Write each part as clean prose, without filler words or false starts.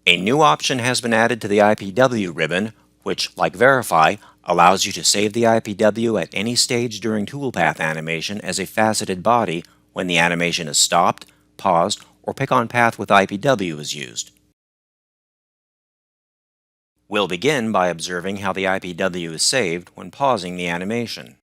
A new option has been added to the IPW ribbon, which, like Verify, allows you to save the IPW at any stage during toolpath animation as a faceted body when the animation is stopped, paused, or pick on path with IPW is used. We'll begin by observing how the IPW is saved when pausing the animation.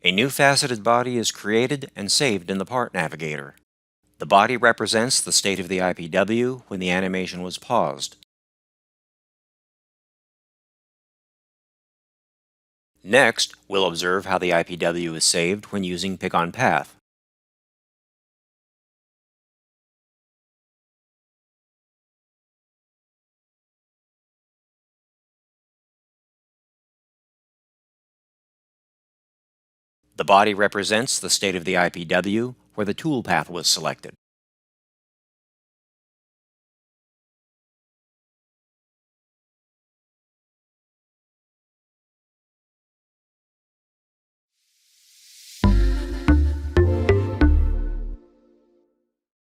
A new faceted body is created and saved in the Part Navigator. The body represents the state of the IPW when the animation was paused. Next, we'll observe how the IPW is saved when using Pick on Path. The body represents the state of the IPW where the toolpath was selected.